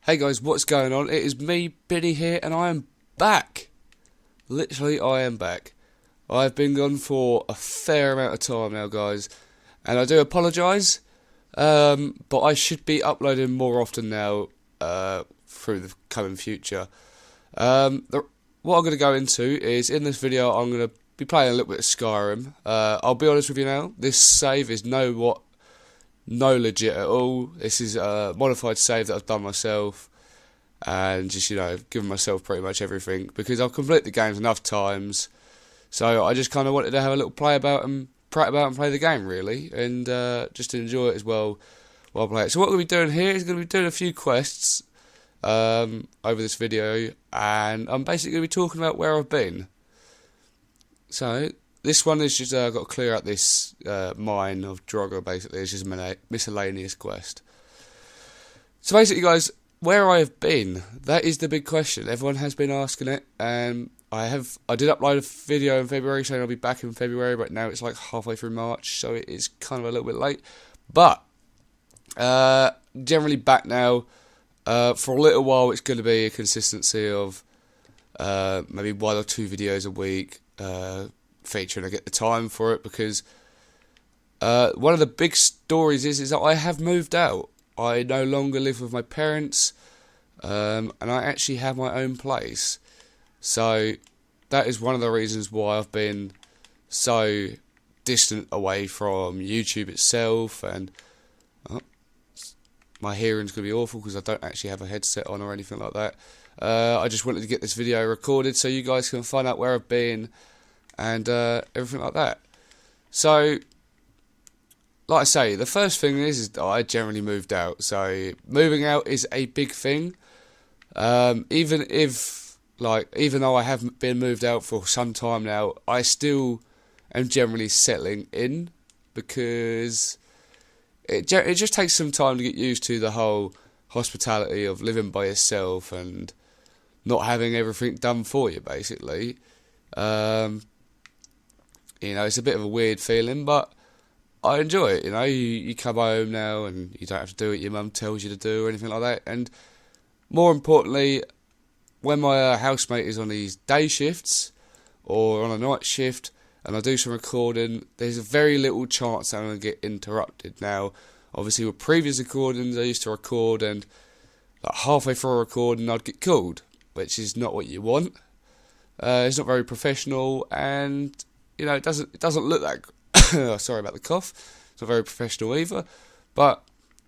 Hey guys, what's going on? It is me, Binnie here, and I am back. Literally, I am back. I've been gone for a fair amount of time now, guys, and I do apologise, but I should be uploading more often now through the coming future. What I'm going to go into is, in this video, I'm going to be playing a little bit of Skyrim. I'll be honest with you now, this save is no legit at all. This is a modified save that I've done myself, and just, given myself pretty much everything, because I've completed the games enough times, so I just kind of wanted to have a little play about and prat about and play the game, really, and just to enjoy it as well while I play it. So what we're going to be doing here is going to be doing a few quests over this video, and I'm basically going to be talking about where I've been. So this one is just got to clear out this mine of Draugr. Basically, it's just a miscellaneous quest. So basically, guys, where I have been, that is the big question. Everyone has been asking it, and I did upload a video in February saying I'll be back in February, but now it's like halfway through March, so it is kind of a little bit late. But generally back now. For a little while, it's going to be a consistency of maybe 1 or 2 videos a week. Featuring, I get the time for it, because one of the big stories is that I have moved out. I no longer live with my parents, and I actually have my own place. So that is one of the reasons why I've been so distant away from YouTube itself, and my hearing's going to be awful because I don't actually have a headset on or anything like that. I just wanted to get this video recorded so you guys can find out where I've been and everything like that. So, like I say, the first thing is that I generally moved out. So, moving out is a big thing. Even though I haven't been moved out for some time now, I still am generally settling in, because it just takes some time to get used to the whole hospitality of living by yourself and not having everything done for you, basically. It's a bit of a weird feeling, but I enjoy it. You come home now and you don't have to do what your mum tells you to do or anything like that. And more importantly, when my housemate is on these day shifts or on a night shift and I do some recording, there's a very little chance that I'm going to get interrupted. Now, obviously with previous recordings, I used to record, and like halfway through a recording I'd get called, which is not what you want. It's not very professional, and it doesn't look that sorry about the cough. It's not very professional either. But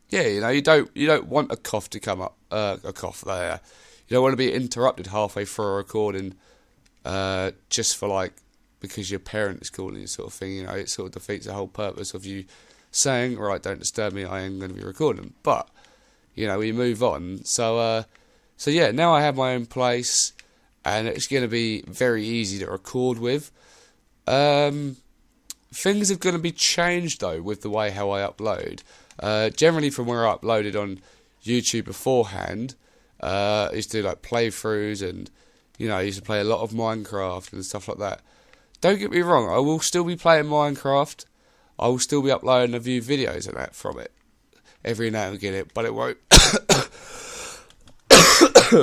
yeah, you don't want a cough to come up, a cough there. You don't want to be interrupted halfway through a recording, just for because your parent is calling you, sort of thing. It sort of defeats the whole purpose of you saying, right, don't disturb me, I am going to be recording. But we move on. So yeah, now I have my own place, and it's going to be very easy to record with. Things are going to be changed though with the way how I upload. Generally from where I uploaded on YouTube beforehand, I used to do playthroughs, and I used to play a lot of Minecraft and stuff like that. Don't get me wrong, I will still be playing Minecraft. I will still be uploading a few videos and that from it every now and again, but it won't.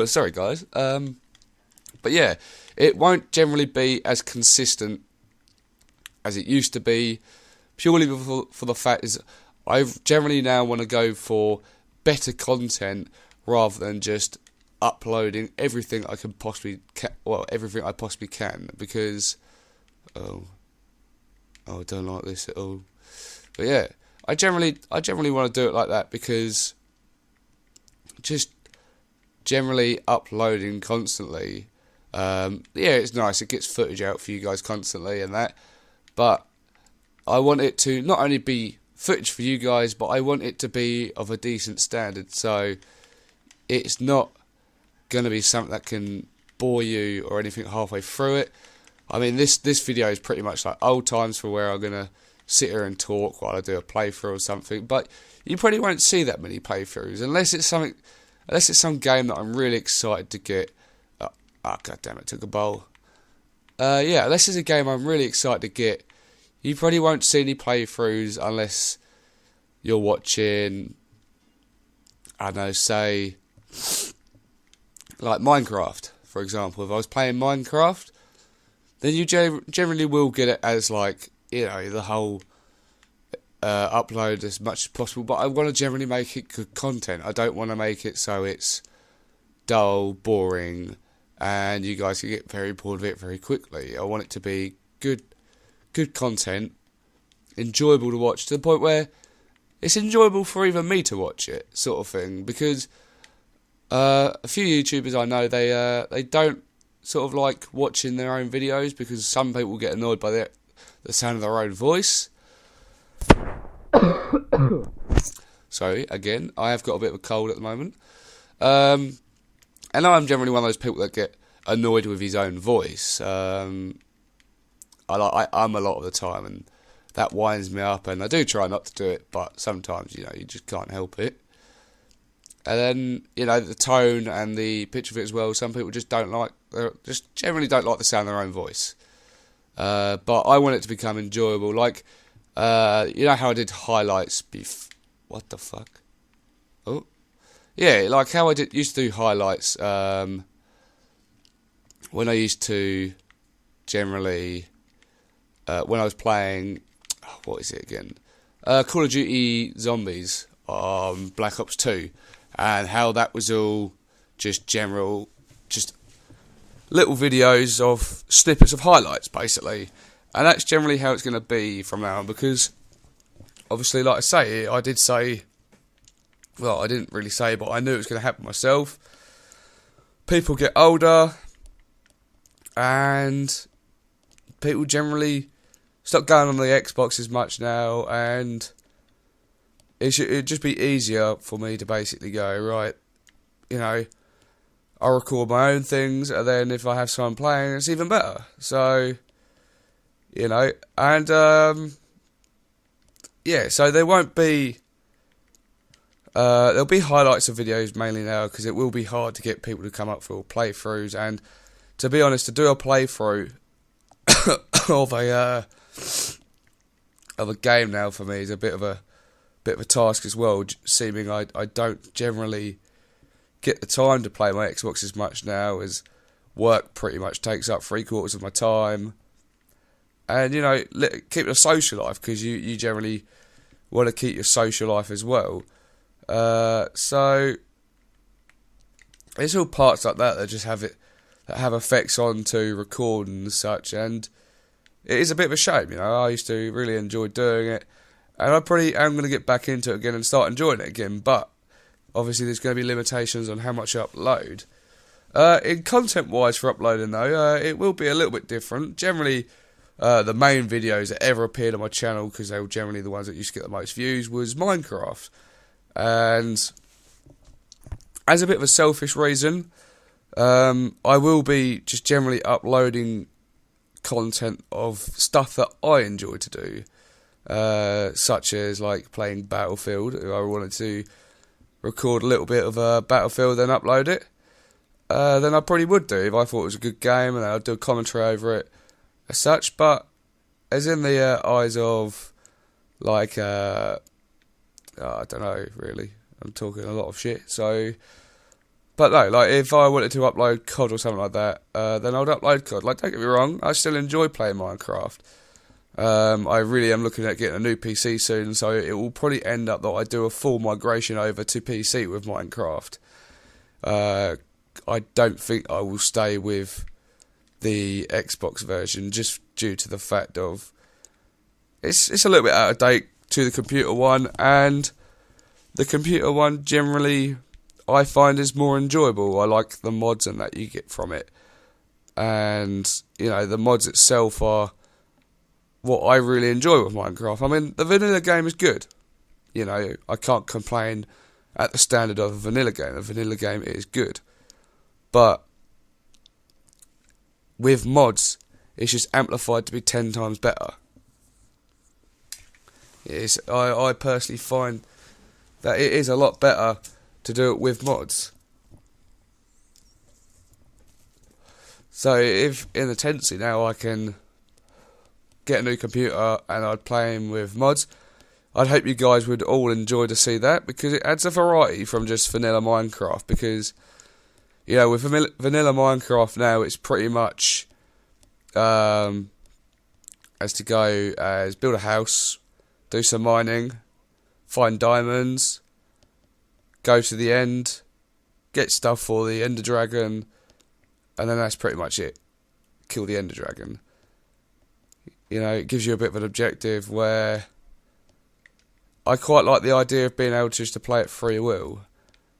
Sorry guys. But yeah, it won't generally be as consistent as it used to be, purely for the fact is I generally now want to go for better content rather than just uploading everything I can possibly everything I possibly can, because I don't like this at all. But yeah, I generally want to do it like that, because just generally uploading constantly, yeah, it's nice, it gets footage out for you guys constantly and that, but I want it to not only be footage for you guys, but I want it to be of a decent standard, so it's not going to be something that can bore you or anything halfway through it. I mean, this video is pretty much like old times, for where I'm going to sit here and talk while I do a playthrough or something, but you probably won't see that many playthroughs, unless it's some game that I'm really excited to get. Oh god damn it, took a bowl. Yeah, unless it's a game I'm really excited to get, you probably won't see any playthroughs unless you're watching, I don't know, say like Minecraft, for example. If I was playing Minecraft, then you generally will get it as like, you know, the whole upload as much as possible. But I want to generally make it good content. I don't want to make it so it's dull, boring, and you guys can get very bored of it very quickly. I want it to be good content, enjoyable to watch, to the point where it's enjoyable for even me to watch it, sort of thing. Because a few YouTubers I know, they don't sort of like watching their own videos, because some people get annoyed by the sound of their own voice. Sorry, again, I have got a bit of a cold at the moment. And I'm generally one of those people that get annoyed with his own voice. I'm a lot of the time, and that winds me up, and I do try not to do it, but sometimes, you know, you just can't help it. And then, you know, the tone and the pitch of it as well, some people just just generally don't like the sound of their own voice. But I want it to become enjoyable, like, you know how I did highlights what the fuck? Oh. Yeah, like how I used to do highlights, when I used to generally, when I was playing, what is it again? Call of Duty Zombies on Black Ops 2, and how that was all just just little videos of snippets of highlights, basically. And that's generally how it's going to be from now on, because obviously, like I say, I did say, well, I didn't really say, but I knew it was going to happen myself. People get older, and people generally stop going on the Xbox as much now, and it'd just be easier for me to basically go, right, you know, I'll record my own things, and then if I have someone playing, it's even better. So, you know, and yeah, so there won't be, there'll be highlights of videos mainly now, because it will be hard to get people to come up for playthroughs. And to be honest, to do a playthrough of a game now for me is a bit of a task as well, seeming I don't generally get the time to play my Xbox as much now, as work pretty much takes up 3/4 of my time. And, you know, keep a social life, because you generally want to keep your social life as well. So it's all parts like that just have effects on to recording and such, and it is a bit of a shame, you know. I used to really enjoy doing it, and I probably am going to get back into it again and start enjoying it again, but obviously there's going to be limitations on how much I upload. In content-wise for uploading, though, it will be a little bit different. Generally, the main videos that ever appeared on my channel, because they were generally the ones that used to get the most views, was Minecraft. And as a bit of a selfish reason, I will be just generally uploading content of stuff that I enjoy to do, such as like playing Battlefield. If I wanted to record a little bit of Battlefield then upload it, then I probably would do if I thought it was a good game, and I'd do a commentary over it as such. But as in the eyes of like I don't know, really, I'm talking a lot of shit, so. But no, like, if I wanted to upload COD or something like that, then I would upload COD. Like, don't get me wrong, I still enjoy playing Minecraft. I really am looking at getting a new PC soon, so it will probably end up that I do a full migration over to PC with Minecraft. I don't think I will stay with the Xbox version, just due to the fact of it's a little bit out of date to the computer one, and the computer one generally I find is more enjoyable. I like the mods and that you get from it, and you know, the mods itself are what I really enjoy with Minecraft. I mean, the vanilla game is good, you know, I can't complain at the standard of a vanilla game. A vanilla game is good, but with mods it's just amplified to be 10 times better. I personally find that it is a lot better to do it with mods. So if in the tendency now I can get a new computer and I'd play him with mods, I'd hope you guys would all enjoy to see that, because it adds a variety from just vanilla Minecraft. Because, with vanilla Minecraft now, it's pretty much as to go as build a house, do some mining, find diamonds, go to the end, get stuff for the Ender Dragon, and then that's pretty much it. Kill the Ender Dragon. It gives you a bit of an objective where I quite like the idea of being able just to play at free will.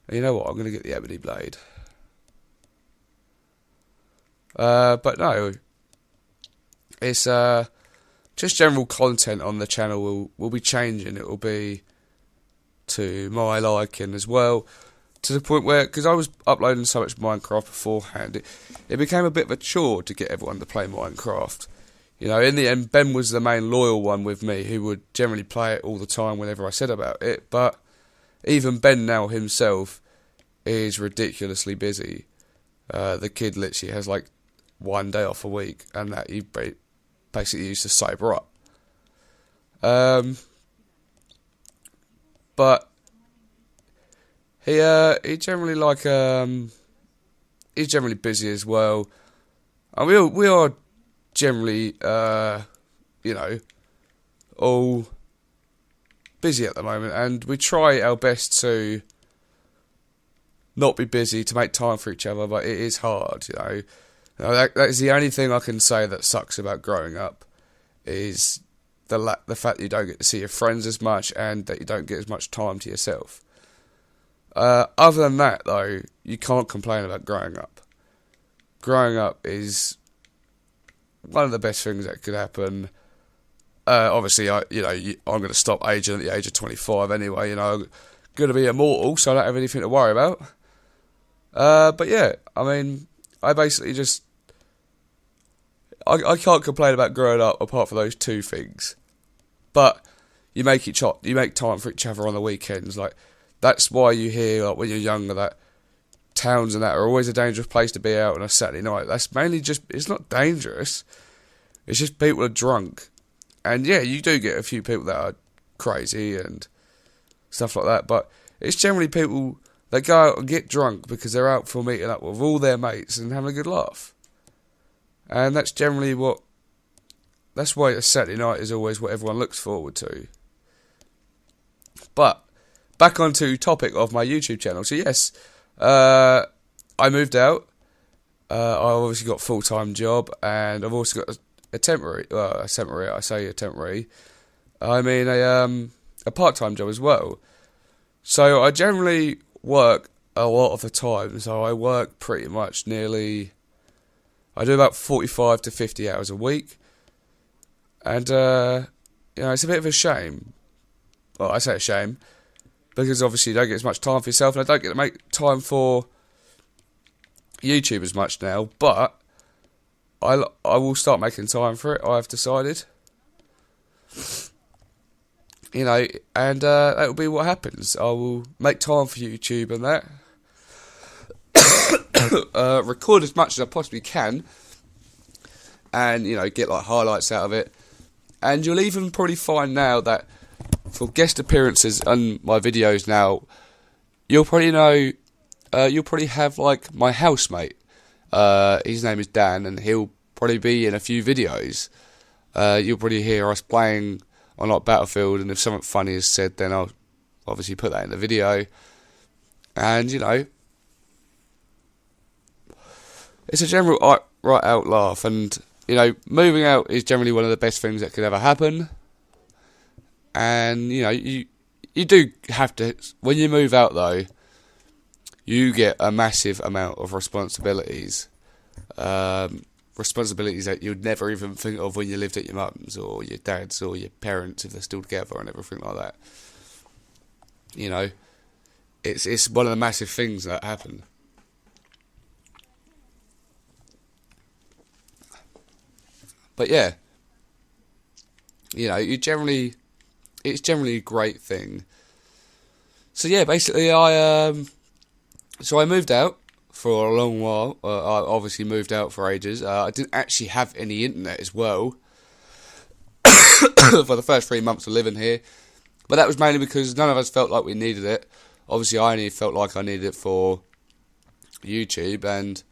And you know what? I'm going to get the Ebony Blade. But no, it's just general content on the channel will be changing. It will be to my liking as well, to the point where, because I was uploading so much Minecraft beforehand, it became a bit of a chore to get everyone to play Minecraft. In the end, Ben was the main loyal one with me, who would generally play it all the time whenever I said about it, but even Ben now himself is ridiculously busy. The kid literally has like 1 day off a week, and that he basically used to sober up. But he generally he's generally busy as well, and we are generally all busy at the moment, and we try our best to not be busy, to make time for each other, but it is hard. That is the only thing I can say that sucks about growing up, is the fact that you don't get to see your friends as much, and that you don't get as much time to yourself. Other than that, though, you can't complain about growing up. Growing up is one of the best things that could happen. Obviously, I'm going to stop aging at the age of 25 anyway. I'm going to be immortal, so I don't have anything to worry about. But yeah, I mean, I basically just I can't complain about growing up apart from those two things. But you make time for each other on the weekends. Like, that's why you hear, like, when you're younger, that towns and that are always a dangerous place to be out on a Saturday night. That's mainly just, it's not dangerous, it's just people are drunk. And yeah, you do get a few people that are crazy and stuff like that, but it's generally people that go out and get drunk because they're out for meeting up with all their mates and having a good laugh. And that's generally that's why a Saturday night is always what everyone looks forward to. But back onto topic of my YouTube channel. So yes, I moved out. I obviously got a full-time job, and I've also got a temporary. I say a temporary. I mean a part-time job as well. So I generally work a lot of the time. So I work pretty much I do about 45 to 50 hours a week, and it's a bit of a shame. Well, I say a shame because obviously you don't get as much time for yourself, and I don't get to make time for YouTube as much now. But I will start making time for it. I've decided, and that will be what happens. I will make time for YouTube and that. Record as much as I possibly can, and get like highlights out of it. And you'll even probably find now that for guest appearances on my videos now, you'll probably have like my housemate. His name is Dan, and he'll probably be in a few videos. You'll probably hear us playing on like Battlefield, and if something funny is said, then I'll obviously put that in the video. And it's a general right out laugh, and moving out is generally one of the best things that could ever happen. And you do have to, when you move out though, you get a massive amount of responsibilities. Responsibilities that you'd never even think of when you lived at your mum's or your dad's or your parents if they're still together and everything like that. It's one of the massive things that happen. But yeah, it's generally a great thing. So yeah, basically I moved out for a long while. I obviously moved out for ages. I didn't actually have any internet as well for the first 3 months of living here, but that was mainly because none of us felt like we needed it. Obviously, I only felt like I needed it for YouTube, and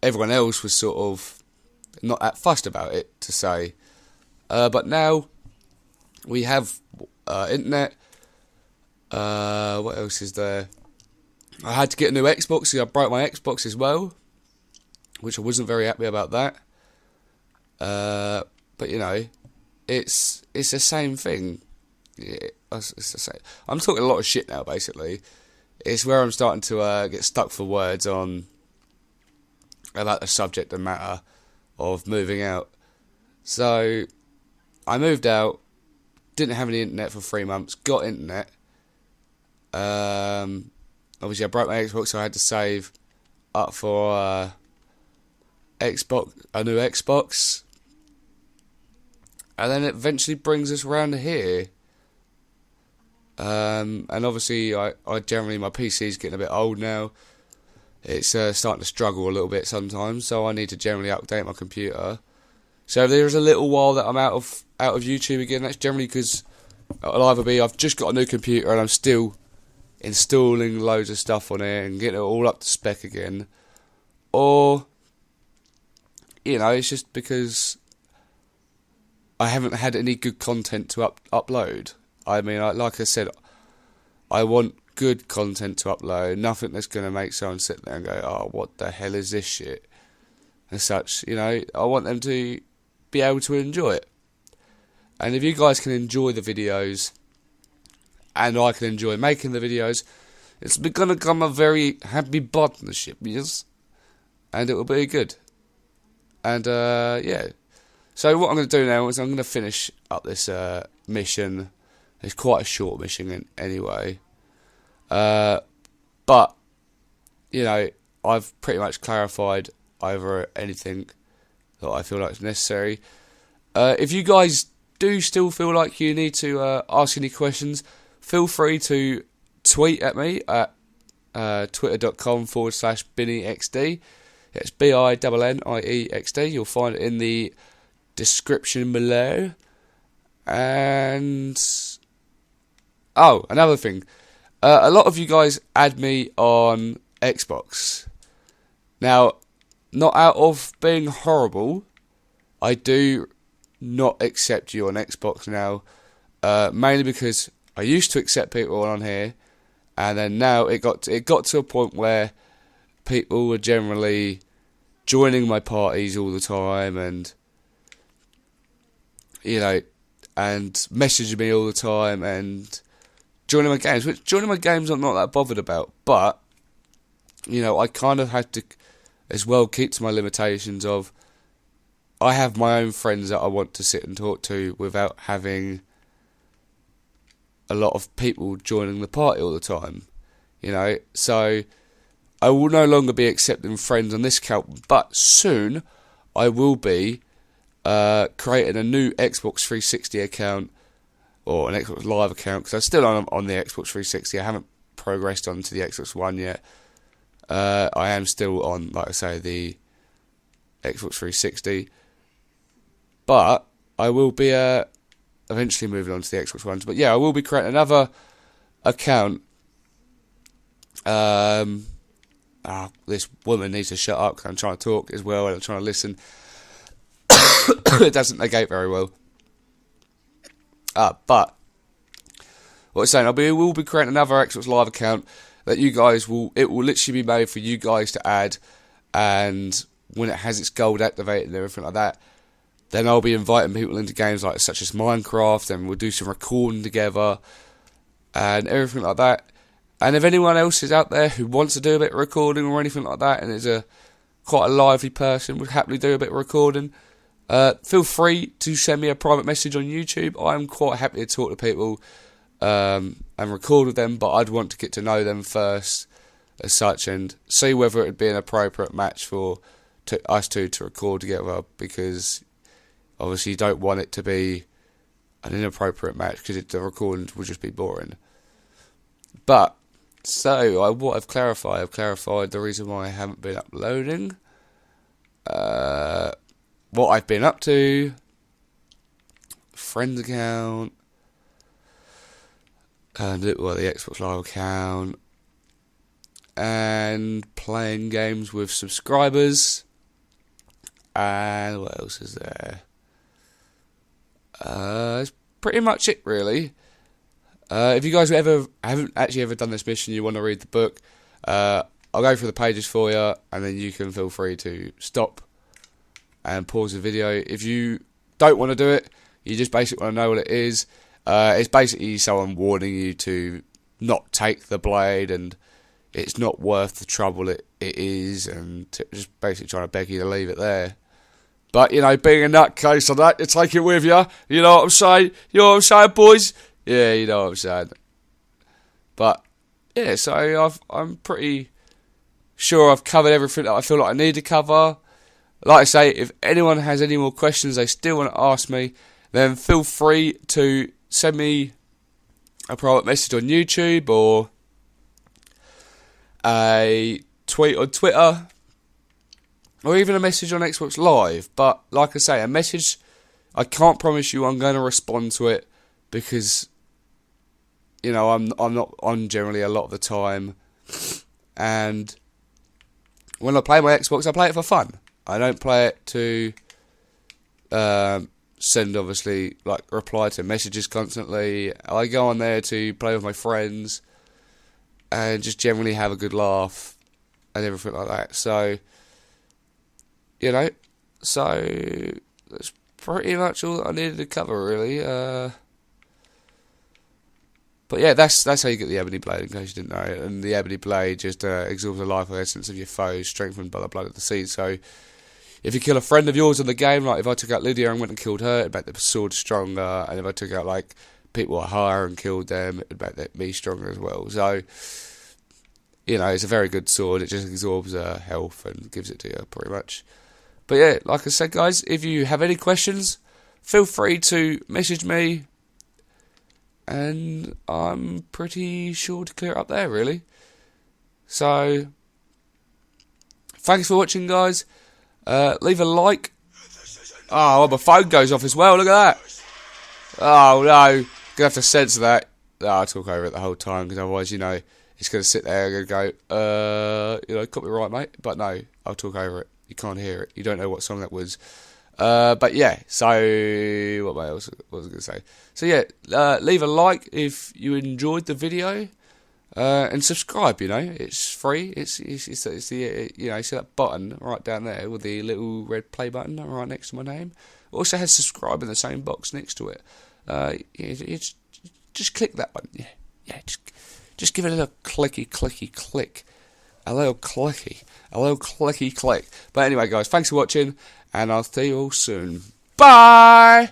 everyone else was sort of not that fussed about it, to say. But now we have internet. What else is there? I had to get a new Xbox, so I broke my Xbox as well, which I wasn't very happy about that. But you know, it's the same thing. Yeah, it's the same. I'm talking a lot of shit now, basically. It's where I'm starting to get stuck for words on about the subject and matter of moving out. So I moved out, didn't have any internet for 3 months, got internet. Obviously I broke my Xbox, so I had to save up for a new Xbox. And then it eventually brings us around to here. And obviously I generally, my PC's getting a bit old now. It's starting to struggle a little bit sometimes, so I need to generally update my computer. So if there's a little while that I'm out of YouTube again, that's generally because it'll either be I've just got a new computer and I'm still installing loads of stuff on it and getting it all up to spec again, or you know, it's just because I haven't had any good content to upload. I mean, like I said, I want good content to upload, nothing that's going to make someone sit there and go, oh, what the hell is this shit, and such. You know, I want them to be able to enjoy it. And if you guys can enjoy the videos, and I can enjoy making the videos, it's going to become a very happy partnership, yes? And it will be good. And, yeah. So what I'm going to do now is I'm going to finish up this mission. It's quite a short mission anyway. But, you know, I've pretty much clarified over anything that I feel like is necessary. If you guys do still feel like you need to ask any questions, feel free to tweet at me at twitter.com/BinnieXD. It's BinnieXD. You'll find it in the description below. And oh, another thing. A lot of you guys add me on Xbox. Now, not out of being horrible, I do not accept you on Xbox now. Mainly because I used to accept people on here, and then now it got to a point where people were generally joining my parties all the time, and you know, and messaging me all the time, and joining my games. Which joining my games I'm not that bothered about, but you know, I kind of had to as well keep to my limitations of I have my own friends that I want to sit and talk to without having a lot of people joining the party all the time, you know. So I will no longer be accepting friends on this account, but soon I will be creating a new Xbox 360 account, or an Xbox Live account, because I'm still on the Xbox 360. I haven't progressed onto the Xbox One yet. I am still on, like I say, the Xbox 360, but I will be eventually moving on to the Xbox Ones. But yeah, I will be creating another account. This woman needs to shut up because I'm trying to talk as well and I'm trying to listen. It doesn't negate very well. But what I'm saying, we'll be creating another Xbox Live account that you guys it will literally be made for you guys to add, and when it has its gold activated and everything like that, then I'll be inviting people into games like such as Minecraft, and we'll do some recording together and everything like that. And if anyone else is out there who wants to do a bit of recording or anything like that, and is quite a lively person, would happily do a bit of recording, feel free to send me a private message on YouTube. I'm quite happy to talk to people and record with them, but I'd want to get to know them first as such and see whether it would be an appropriate match for us two to record together, because obviously you don't want it to be an inappropriate match, because the recording would just be boring. But so what I've clarified the reason why I haven't been uploading, what I've been up to, friends account, and the Xbox Live account, and playing games with subscribers. And what else is there? That's pretty much it, really. If you guys haven't actually ever done this mission, you want to read the book, I'll go through the pages for you, and then you can feel free to stop and pause the video. If you don't want to do it, you just basically want to know what it is. It's basically someone warning you to not take the blade, and it's not worth the trouble it is, and just basically trying to beg you to leave it there. But, you know, being a nutcase on that, you take it with you. You know what I'm saying? You know what I'm saying, boys? Yeah, you know what I'm saying. But, yeah, so I'm pretty sure I've covered everything that I feel like I need to cover. Like I say, if anyone has any more questions they still want to ask me, then feel free to send me a private message on YouTube or a tweet on Twitter, or even a message on Xbox Live. But like I say, a message, I can't promise you I'm going to respond to it, because, you know, I'm not on generally a lot of the time, and when I play my Xbox, I play it for fun. I don't play it to send, obviously, like, reply to messages constantly. I go on there to play with my friends and just generally have a good laugh and everything like that. So, you know, so that's pretty much all that I needed to cover, really. But yeah, that's how you get the Ebony Blade, in case you didn't know. And the Ebony Blade just absorbs the life essence of your foes, strengthened by the blood of the seed. So if you kill a friend of yours in the game, like if I took out Lydia and went and killed her, it'd make the sword stronger. And if I took out, like, people higher and killed them, it'd make me stronger as well. So, you know, it's a very good sword. It just absorbs health and gives it to you, pretty much. But yeah, like I said, guys, if you have any questions, feel free to message me, and I'm pretty sure to clear it up there, really. So, thanks for watching, guys. Leave a like. Oh, my phone goes off as well, look at that. Oh, no. Gonna have to censor that. Oh, I'll talk over it the whole time, because otherwise, you know, it's going to sit there and go, you know, copyright, mate. But no, I'll talk over it. You can't hear it. You don't know what song that was. But yeah, so what else was I going to say? So yeah, leave a like if you enjoyed the video, and subscribe. You know, it's free. It's the you know, see that button right down there with the little red play button right next to my name. It also has subscribe in the same box next to it. It's just click that button. Yeah, just give it a little clicky click. A little clicky click. But anyway, guys, thanks for watching, and I'll see you all soon. Bye!